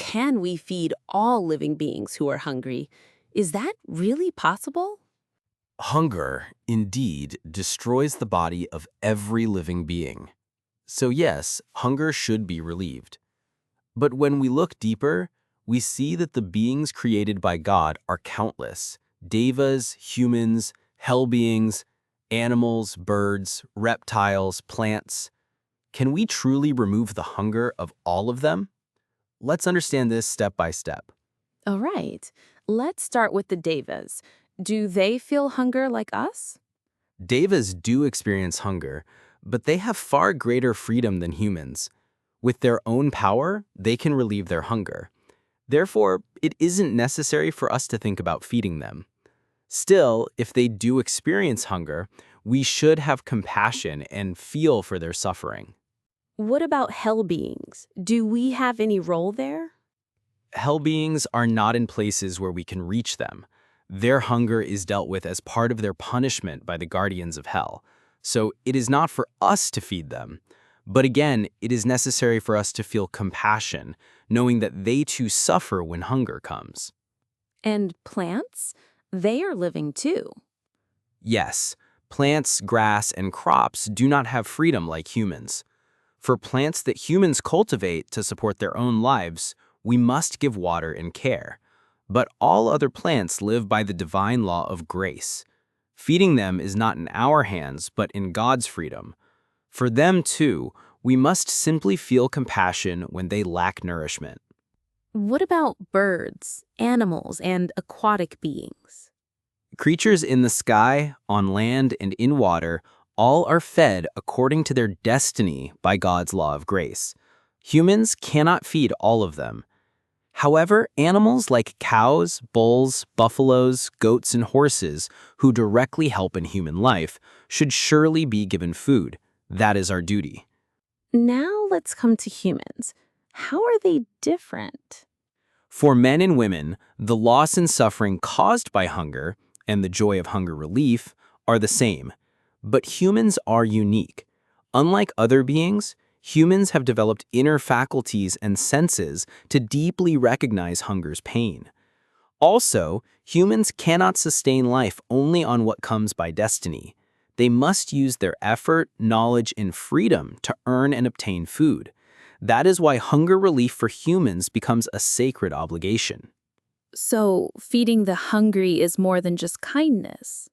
can we feed all living beings who are hungry? Is that really possible? Hunger, indeed, destroys the body of every living being. So yes, hunger should be relieved. But when we look deeper, we see that the beings created by God are countless. Devas, humans, hell beings, animals, birds, reptiles, plants. Can we truly remove the hunger of all of them? Let's understand this step by step. All right, let's start with the devas. Do they feel hunger like us? Devas do experience hunger, but they have far greater freedom than humans. With their own power, they can relieve their hunger. Therefore, it isn't necessary for us to think about feeding them. Still, if they do experience hunger, we should have compassion and feel for their suffering. What about hell beings? Do we have any role there? Hell beings are not in places where we can reach them. Their hunger is dealt with as part of their punishment by the guardians of hell. So it is not for us to feed them. But again, it is necessary for us to feel compassion, knowing that they too suffer when hunger comes. And plants? They are living too. Yes, plants, grass, and crops do not have freedom like humans. For plants that humans cultivate to support their own lives, we must give water and care. But all other plants live by the divine law of grace. Feeding them is not in our hands, but in God's freedom. For them, too, we must simply feel compassion when they lack nourishment. What about birds, animals, and aquatic beings? Creatures in the sky, on land, and in water all are fed according to their destiny by God's law of grace. Humans cannot feed all of them. However, animals like cows, bulls, buffaloes, goats, and horses who directly help in human life should surely be given food. That is our duty. Now let's come to humans. How are they different? For men and women, the loss and suffering caused by hunger and the joy of hunger relief are the same. But humans are unique. Unlike other beings, humans have developed inner faculties and senses to deeply recognize hunger's pain. Also, humans cannot sustain life only on what comes by destiny. They must use their effort, knowledge, and freedom to earn and obtain food. That is why hunger relief for humans becomes a sacred obligation. So, feeding the hungry is more than just kindness.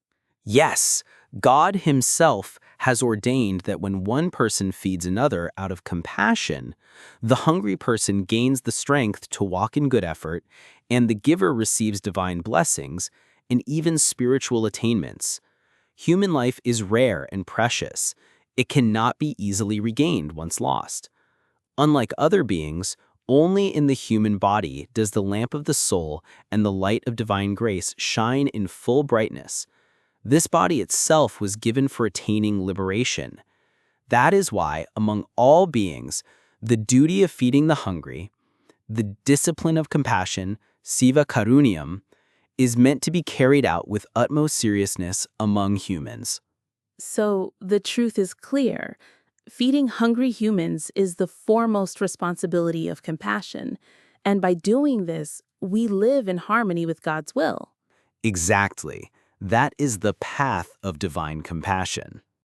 Yes, God Himself has ordained that when one person feeds another out of compassion, the hungry person gains the strength to walk in good effort, and the giver receives divine blessings and even spiritual attainments. Human life is rare and precious. It cannot be easily regained once lost. Unlike other beings, only in the human body does the lamp of the soul and the light of divine grace shine in full brightness. This body itself was given for attaining liberation. That is why, among all beings, the duty of feeding the hungry, the discipline of compassion, Siva Karunyam, is meant to be carried out with utmost seriousness among humans. So, the truth is clear. Feeding hungry humans is the foremost responsibility of compassion. And by doing this, we live in harmony with God's will. Exactly. That is the path of divine compassion.